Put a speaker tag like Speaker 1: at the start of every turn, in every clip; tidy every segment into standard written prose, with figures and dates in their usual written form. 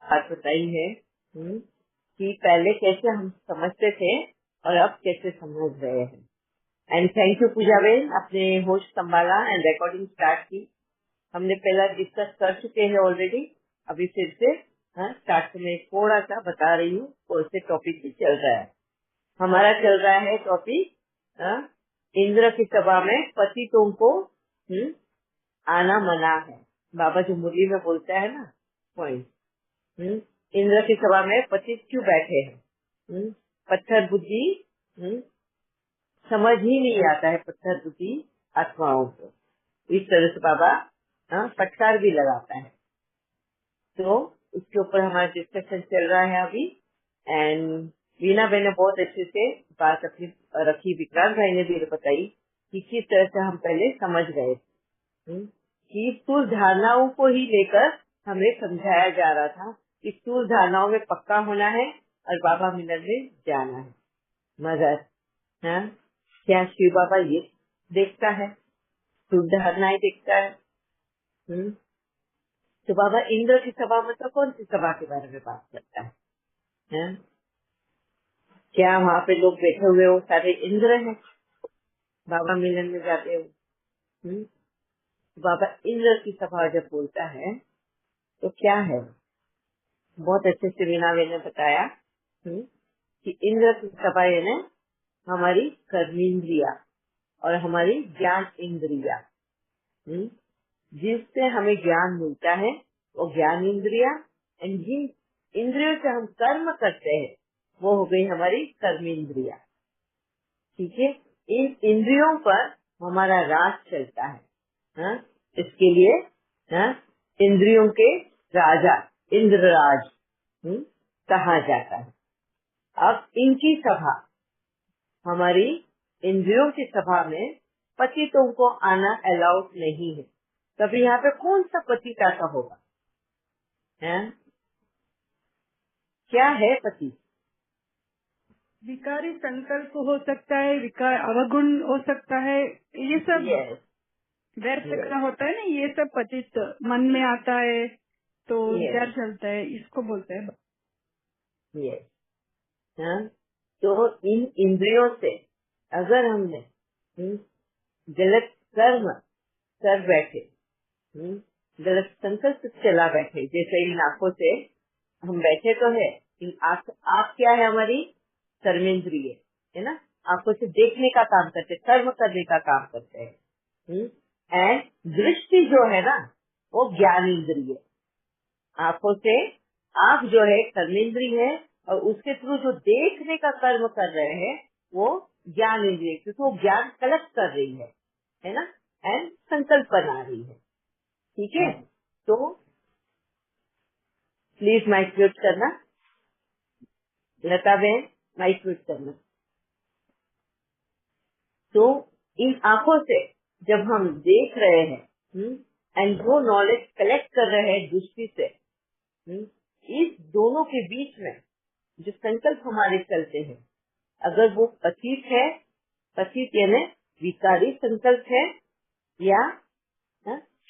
Speaker 1: बात बताई है कि पहले कैसे हम समझते थे और अब कैसे समझ रहे हैं। And thank you Pooja ben, आपने होस्ट संभाला एंड रिकॉर्डिंग स्टार्ट की। हमने पहला डिस्कस कर चुके हैं ऑलरेडी, अभी फिर से स्टार्ट में थोड़ा सा बता रही हूँ कौन से टॉपिक पे चल रहा है। हमारा चल रहा है टॉपिक इंद्र की सभा में पतितों को आना मना है। बाबा जो मुरली में बोलता है ना पॉइंट, इंद्र की सभा में पतित क्यों बैठे हैं। पत्थर बुद्धि समझ ही नहीं आता है, पत्थर बुद्धि आत्माओं को। इस तरह से बाबा फटकार भी लगाता है। तो उसके ऊपर हमारा डिस्कशन चल रहा है अभी। एंड वीना भाई ने बहुत अच्छे से बात अपनी रखी, विक्रांत भाई ने भी बताई कि किस तरह से हम पहले समझ गए कि स्थूल धारणाओं को ही लेकर हमें समझाया जा रहा था कि स्थूल धारणाओं में पक्का होना है और बाबा मिलन में जाना है। मगर क्या शिव बाबा ये देखता है? स्थूल धारणाएं देखता है। तो बाबा इंद्र की सभा में तो कौन सी सभा के बारे में बात करता है? क्या वहाँ पे लोग बैठे हुए वो सारे इंद्र हैं? बाबा मिलन में जाते हो। बाबा इंद्र की सभा जब बोलता है तो क्या है? बहुत अच्छे से वीना ने बताया कि इंद्र की सभा यानी हमारी कर्मेंद्रिया और हमारी ज्ञान इंद्रिया, जिससे हमें ज्ञान मिलता है वो ज्ञान इंद्रिया। एंड जिन इंद्रियों से हम कर्म करते हैं वो हो गई हमारी कर्मेंद्रिया। ठीक है, इन इंद्रियों पर हमारा राज चलता है। इसके लिए इंद्रियों के राजा इंद्रराज कहा जाता है। अब इनकी सभा, हमारी इंद्रियों की सभा में पतितों को आना अलाउड नहीं है। तभी यहाँ पे कौन सा पतित आता होगा? क्या है पति?
Speaker 2: विकारी संकल्प हो सकता है, विकार अवगुण हो सकता है, ये सब व्यर्थ का होता है ना, ये सब पतित मन में आता है तो विचार चलता है, इसको बोलते हैं।
Speaker 1: तो इन इंद्रियों से अगर हमने गलत कर्म कर बैठे, गलत संकल्प चला बैठे, जैसे इन आंखों से हम बैठे तो है, इन आँख क्या है? हमारी कर्मेंद्रिय है ना, आंखों से देखने का काम करते, कर्म करने का काम करते हैं। एंड दृष्टि जो है ना वो ज्ञान इंद्रिय। आंखों से आंख जो है कर्मेंद्रिय है और उसके थ्रू जो देखने का कर्म कर रहे हैं वो ज्ञान इंद्रिय, क्योंकि वो ज्ञान कलेक्ट कर रही है ना, एंड संकल्प बना रही है। ठीक है, तो प्लीज माइक म्यूट करना, लता बहन माइक म्यूट करना। तो इन आंखों से जब हम देख रहे हैं एंड वो नॉलेज कलेक्ट कर रहे हैं दृष्टि से, इस दोनों के बीच में जो संकल्प हमारे चलते हैं, अगर वो पतित है, पतित यानी विकारी संकल्प है या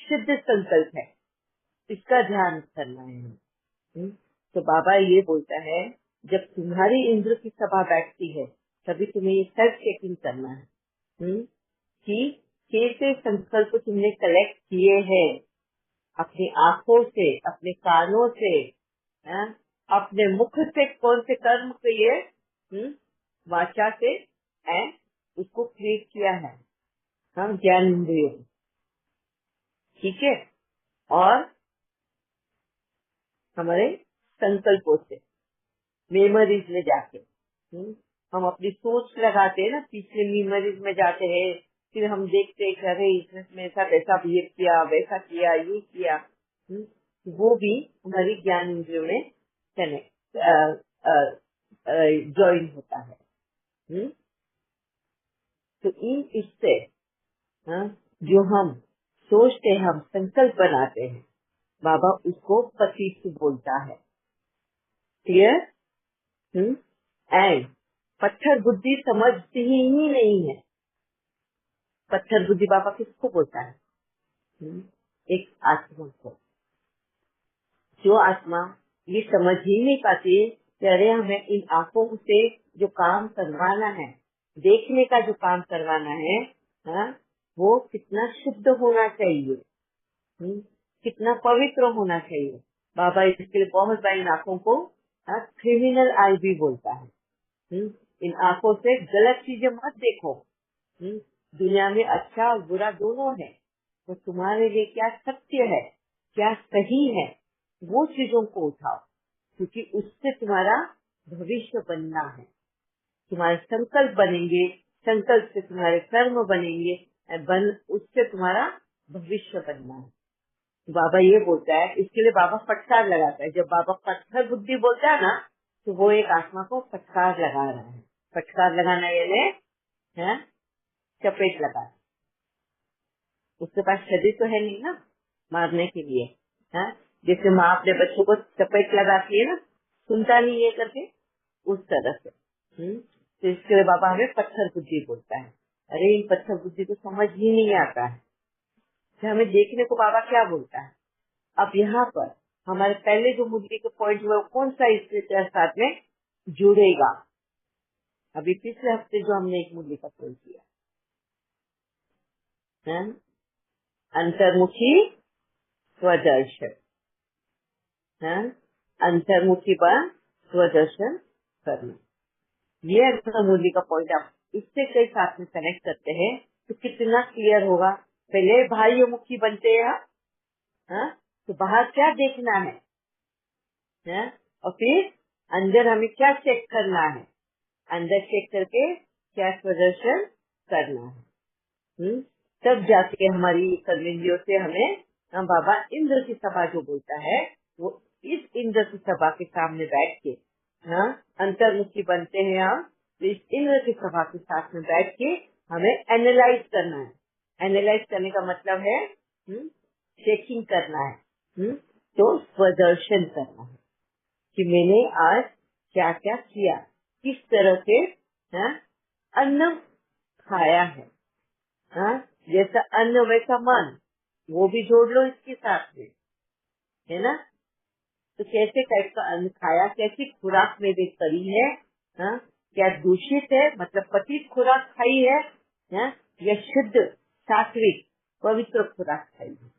Speaker 1: शुद्ध संकल्प है, इसका ध्यान करना है। तो बाबा ये बोलता है जब तुम्हारी इंद्र की सभा बैठती है तभी तुम्हें ये सेल्फ चेकिंग करना है कि कैसे संकल्प तुमने कलेक्ट किए हैं, अपनी आंखों से, अपने कानों से, अपने मुख से कौन से कर्म किए, वाचा से एंड उसको क्रिएट किया है हम ज्ञान इंद्रियों। ठीक है, और हमारे संकल्पों से मेमोरीज में जाके हम अपनी सोच लगाते हैं ना, पिछले मेमोरीज में जाते हैं, फिर हम देखते हैं कि अरे इसने साथ ऐसा बिहेव किया, वैसा किया, ये किया, वो भी हमारी ज्ञान इंद्रियों में कनेक्ट ज्वाइन होता है। तो इन इससे जो हम सोचते हैं, हम संकल्प बनाते हैं, बाबा उसको पतित बोलता है। क्लियर? एंड पत्थर बुद्धि समझती ही नहीं है। पत्थर बुद्धि बाबा किसको बोलता है? एक आत्मा को। जो आत्मा ये समझ ही नहीं पाते कि अरे हमें इन आंखों से जो काम करवाना है, देखने का जो काम करवाना है, हाँ, वो कितना शुद्ध होना चाहिए, कितना पवित्र होना चाहिए। बाबा इसके लिए बहुत बार इन आंखों को क्रिमिनल आई भी बोलता है। इन आंखों से गलत चीजें मत देखो। दुनिया में अच्छा और बुरा दोनों है, तो तुम्हारे लिए क्या सत्य है, क्या सही है, वो चीजों को उठाओ, क्योंकि उससे तुम्हारा भविष्य बनना है। तुम्हारे संकल्प बनेंगे, संकल्प से तुम्हारे कर्म बनेंगे, उससे तुम्हारा भविष्य बनना है। बाबा ये बोलता है, इसके लिए बाबा फटकार लगाता है। जब बाबा पत्थर बुद्धि बोलता है ना, तो वो एक आत्मा को फटकार लगा रहा है। फटकार लगाना यानी चपेट लगा। उसके पास शरीर तो है नहीं ना मारने के लिए, है? जैसे माँ अपने बच्चों को चपेट लगाती है ना, सुनता नहीं ये करके, उस तरह से। तो इसके लिए बाबा हमें पत्थर बुद्धि बोलता है। अरे इन पत्थर बुद्धि को समझ ही नहीं आता है। तो हमें देखने को बाबा क्या बोलता है। अब यहाँ पर हमारे पहले जो मुद्दे के पॉइंट हुए, कौन सा इसके साथ में जुड़ेगा। अभी पिछले हफ्ते जो हमने एक मुद्दे का पॉइंट किया, अंतर्मुखी स्वदर्शन, अंतर्मुखी बन स्वदर्शन करना। ये अगर मुरली का पॉइंट आप इससे कई साथ में कनेक्ट करते हैं तो कितना क्लियर होगा। पहले बाह्य मुखी बनते हैं, तो बाहर क्या देखना है, और फिर अंदर हमें क्या चेक करना है, अंदर चेक करके क्या प्रदर्शन करना है। तब जाके हमारी कर्मेंद्रियों से हम बाबा इंद्र की सभा जो बोलता है, वो इस इंद्र की सभा के सामने बैठ के अंतर्मुखी बनते हैं हम। तो इस इंद्र की सभा के साथ में बैठ के हमें एनालाइज करना है। एनालाइज करने का मतलब है चेकिंग करना है, तो स्वदर्शन करना है कि मैंने आज क्या क्या किया, किस तरह से अन्न खाया है, जैसा अन्न वैसा मन, वो भी जोड़ लो इसके साथ में, है ना। तो कैसे टाइप का अन्न खाया, कैसी खुराक मेरे करी है, क्या दूषित है, मतलब पतित खुराक खाई है, या शुद्ध सात्विक पवित्र खुराक खाई है।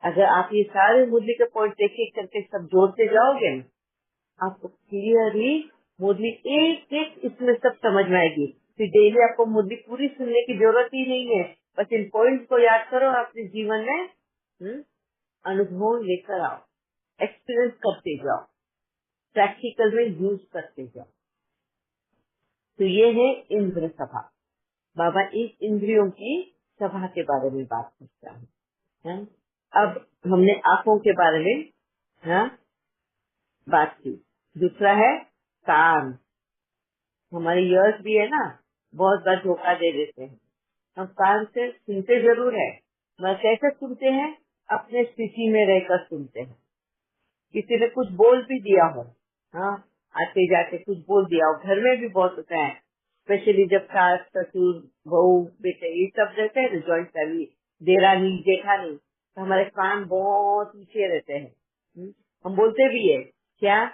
Speaker 1: अगर आप ये सारे मुरली के पॉइंट एक एक करके सब जोड़ते जाओगे ना, आपको क्लियरली मुरली एक एक इसमें सब समझ में आएगी। फिर डेली आपको मुरली पूरी सुनने की जरूरत ही नहीं है, बस इन पॉइंट्स को याद करो, अपने जीवन में अनुभव लेकर आओ, एक्सपीरियंस करते जाओ, प्रैक्टिकल में यूज करते जाओ। तो ये है इंद्र सभा। बाबा इस इंद्रियों की सभा के बारे में बात करता है। अब हमने आंखों के बारे में बात की। दूसरा है कान। हमारे ईयर्स भी है ना, बहुत बार धोखा दे देते हैं। हम कान से सुनते जरूर है, मगर कैसे सुनते हैं, अपने स्थिति में रहकर सुनते हैं। किसी ने कुछ बोल भी दिया हो, आते जाते कुछ बोल दिया हो, घर में भी बहुत होता है, स्पेशली जब सास ससुर बहू बेटे ये सब रहते हैं, जॉइंट फैमिली, देरानी जेठानी, तो हमारे कान बहुत ऊंचे रहते हैं। हम बोलते भी है क्या,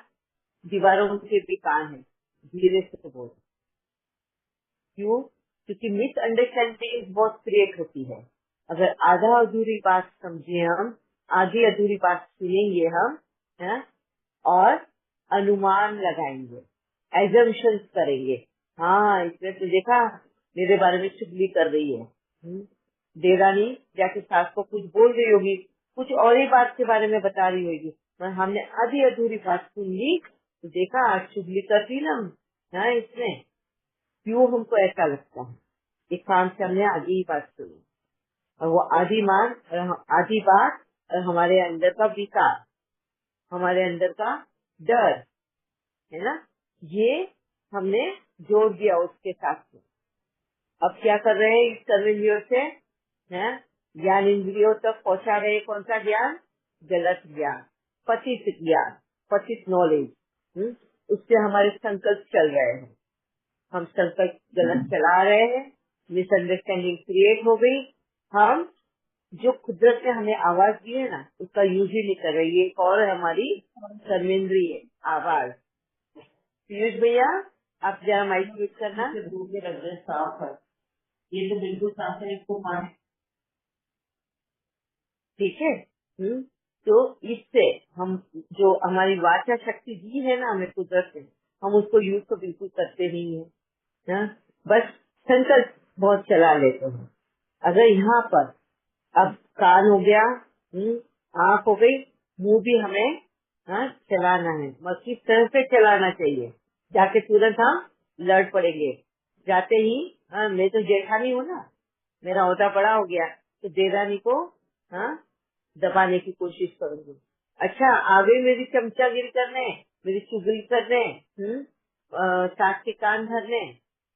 Speaker 1: दीवारों के भी कान है, धीरे से बोल। क्यों? क्योंकि मिसअंडरस्टैंडिंग बहुत क्रिएट होती है। अगर आधा अधूरी बात समझे हम, आधी अधूरी बात सुनेंगे हम, और अनुमान लगाएंगे, एजम्पशंस करेंगे। हाँ, इसने तो देखा मेरे बारे में चुगली कर रही है, देरानी जाके सास को कुछ बोल रही होगी, कुछ और ही बात के बारे में बता रही होगी, पर हमने आधी अधूरी बात सुन ली, तो देखा आज चुगली करती ना इसने। क्यों हमको ऐसा लगता है? एक काम से हमने आधी ही बात सुनी, और वो आधी बात और हमारे अंदर का विकार, हमारे अंदर का डर है ना, ये हमने जोड़ दिया उसके साथ में। अब क्या कर रहे हैं, इस कर्मेंद्रियों से ज्ञान इंद्रियों तक पहुंचा रहे हैं। कौन सा ज्ञान? गलत ज्ञान, पतित ज्ञान, पतित नॉलेज। उससे हमारे संकल्प चल रहे हैं, हम संकल्प गलत चला रहे हैं, मिसअंडरस्टैंडिंग क्रिएट हो गई, हम जो कुदरत ने हमें आवाज दी है ना, उसका यूज ही नहीं कर रहे। ये एक और है हमारी कर्मेंद्रीय आवाज। पीयूष भैया, आप जरा माइक यूज करना। दूर के रख दे, साफ है, ये तो बिल्कुल साफ है, इसको माने, ठीक है। तो इससे हम जो हमारी वाचा शक्ति दी है ना हमें कुदरत से, हम उसको यूज तो बिल्कुल करते नहीं है, हाँ? बस संकल्प बहुत चला लेते हैं। अगर यहाँ पर अब कान हो गया, आँख हो गई, मुंह भी हमें चलाना है, मगर किस तरह से चलाना चाहिए। जाके तुरंत हम लड़ पड़ेंगे जाते ही। मैं तो जेठानी हूँ ना, मेरा ओहदा बड़ा हो गया तो देवरानी को दबाने की कोशिश करूंगी। अच्छा, आगे मेरी चमचागिरी करने, मेरी चुगली करने, सास के कान धरने,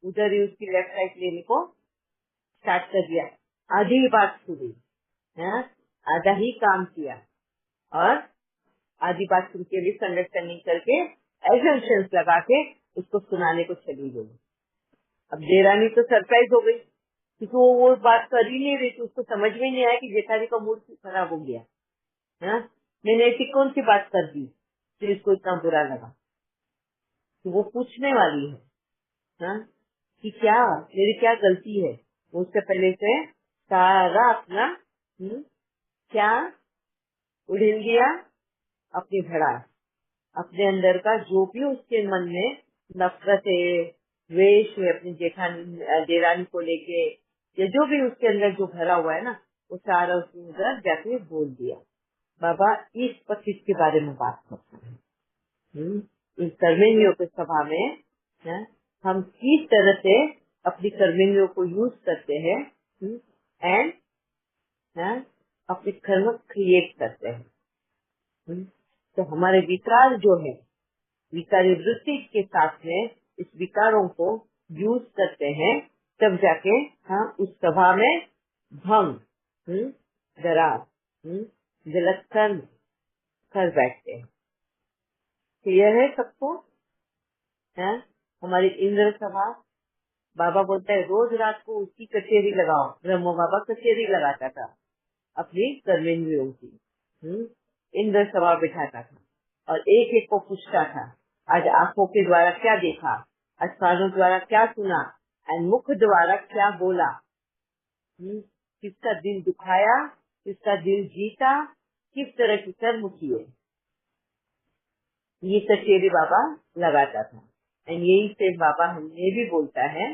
Speaker 1: उधर ही उसकी लेफ्ट साइड लेने को स्टार्ट कर दिया। आधी बात सुनी, आधा ही काम किया, और आधी बात सुन के भी अंडरस्टैंडिंग करके एजम्पशंस लगा के उसको सुनाने को चली गई। अब देरानी तो सरप्राइज हो गई क्योंकि वो बात कर ही नहीं रही थी, उसको समझ में नहीं आया कि जेठानी का मूड खराब हो गया। मैंने ऐसी कौन सी बात कर दी तो इसको इतना बुरा लगा। तो वो पूछने वाली है कि क्या मेरी क्या गलती है। उससे पहले से सारा अपना क्या उड़ेल दिया, अपनी भड़ास, अपने अंदर का जो भी उसके मन में नफरत है, द्वेष है अपनी जेठानी देरानी को लेके, या जो भी उसके अंदर जो भरा हुआ है ना, वो सारा उसने उधर जाके बोल दिया। बाबा इस 25 के बारे में बात करते हैं। इस कर्मेंद्रियों के सभा में हम किस तरह से अपनी कर्मेंद्रियों को यूज करते हैं एंड अपने कर्म क्रिएट करते हैं। तो हमारे विकार जो है, विकारी वृत्ति के साथ में इस विकारों को यूज करते हैं, तब जाके हम उस सभा में भंग, दरार, गलत कर्म कर बैठते हैं। क्लियर है सबको? हमारी इंद्र सभा, बाबा बोलता है रोज रात को उसकी कचेरी लगाओ। ब्रह्मो बाबा कचेरी लगाता था अपनी कर्मेंद्रियों की, इंद्र सभा बिठाता था और एक एक को पूछता था, आज आंखों के द्वारा क्या देखा, आज कानों द्वारा क्या सुना, एंड मुख द्वारा क्या बोला, किसका दिल दुखाया, किसका दिल जीता, किस तरह की कर्म किए। ये कचेरी बाबा लगाता था। एंड यही से बाबा हमें भी बोलता है,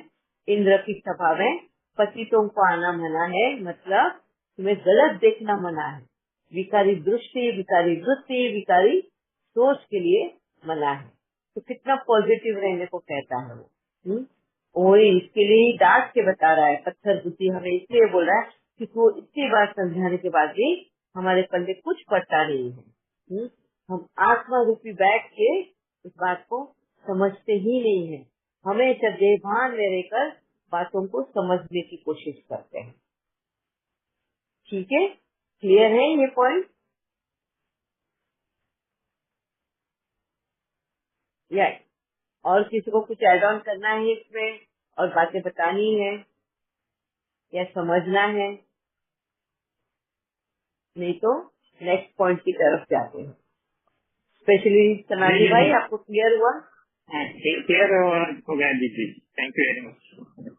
Speaker 1: इंद्र की सभा में पतितों को आना मना है, मतलब तुम्हें गलत देखना मना है। विकारी दृष्टि, विकारी वृत्ति, विकारी सोच के लिए मना है। तो कितना पॉजिटिव रहने को कहता है वो इसके लिए ही डांट के बता रहा है। पत्थर बुद्धि हमें इसलिए बोल रहा है क्योंकि वो इतनी बार समझाने के बाद भी हमारे पल्ले कुछ पड़ता नहीं है। हम आत्मा रूपी बैठ के इस बात को समझते ही नहीं है। हमेशा देवभान में रहकर बातों को समझने की कोशिश करते हैं। ठीक है, क्लियर है ये पॉइंट? या और किसी को कुछ एड ऑन करना है इसमें, और बातें बतानी है या समझना है? नहीं तो नेक्स्ट पॉइंट की तरफ जाते हैं। स्पेशली सनाली भाई, आपको क्लियर हुआ?
Speaker 3: क्लियर हो गया दीदी, थैंक यू वेरी मच।